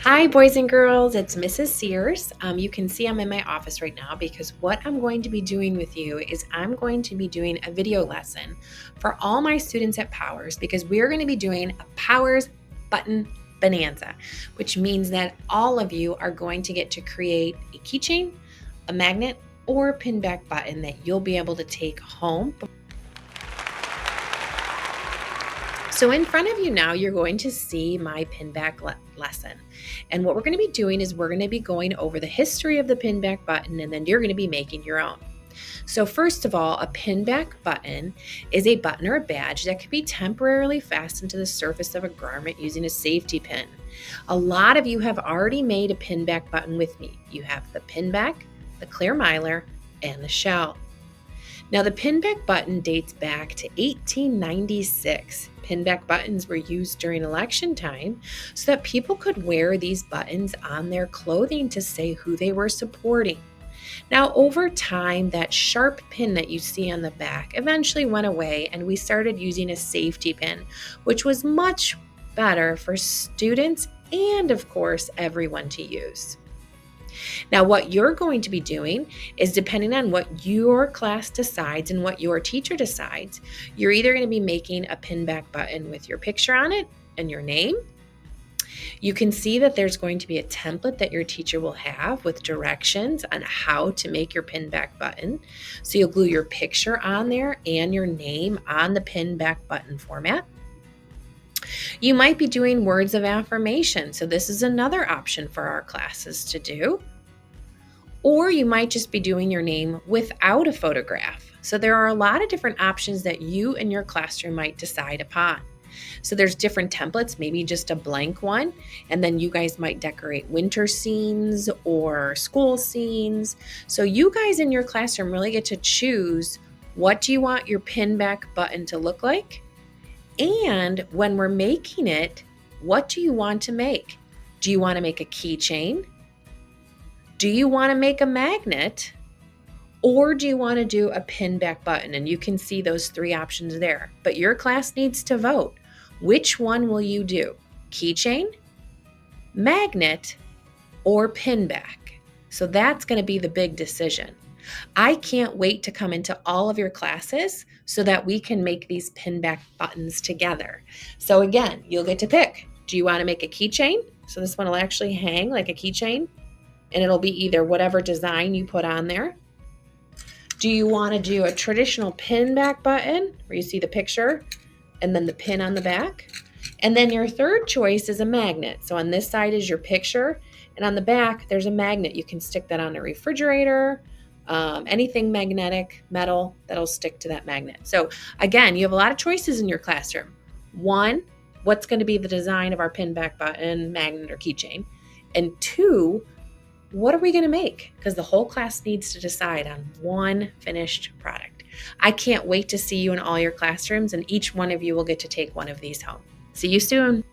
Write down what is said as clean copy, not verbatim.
Hi, boys and girls. It's Mrs. Sears. You can see I'm in my office right now because what I'm going to be doing with you is I'm going to be doing a video lesson for all my students at Powers because we're going to be doing a Powers button bonanza, which means that all of you are going to get to create a keychain, a magnet, or a pin back button that you'll be able to take home. So in front of you now, you're going to see my pinback lesson. And what we're going to be doing is we're going to be going over the history of the pinback button, and then you're going to be making your own. So first of all, a pinback button is a button or a badge that can be temporarily fastened to the surface of a garment using a safety pin. A lot of you have already made a pinback button with me. You have the pinback, the clear mylar, and the shell. Now, the pinback button dates back to 1896. Pinback buttons were used during election time so that people could wear these buttons on their clothing to say who they were supporting. Now, over time, that sharp pin that you see on the back eventually went away, and we started using a safety pin, which was much better for students and, of course, everyone to use. Now, what you're going to be doing is depending on what your class decides and what your teacher decides, you're either going to be making a pinback button with your picture on it and your name. You can see that there's going to be a template that your teacher will have with directions on how to make your pinback button. So you'll glue your picture on there and your name on the pinback button format. You might be doing words of affirmation. So this is another option for our classes to do. Or you might just be doing your name without a photograph. So there are a lot of different options that you and your classroom might decide upon. So there's different templates, maybe just a blank one, and then you guys might decorate winter scenes or school scenes. So you guys in your classroom really get to choose what do you want your pinback button to look like? And when we're making it, what do you want to make? Do you want to make a keychain? Do you want to make a magnet? Or do you want to do a pinback button? And you can see those three options there. But your class needs to vote. Which one will you do? Keychain, magnet, or pinback? So that's going to be the big decision. I can't wait to come into all of your classes so that we can make these pinback buttons together. So again, you'll get to pick. Do you want to make a keychain? So this one will actually hang like a keychain, and it'll be either whatever design you put on there. Do you want to do a traditional pinback button where you see the picture and then the pin on the back? And then your third choice is a magnet. So on this side is your picture, and on the back there's a magnet. You can stick that on a refrigerator, anything magnetic, metal, that'll stick to that magnet. So again, you have a lot of choices in your classroom. One, what's going to be the design of our pinback button, magnet, or keychain? And two, what are we going to make? Because the whole class needs to decide on one finished product. I can't wait to see you in all your classrooms, and each one of you will get to take one of these home. See you soon.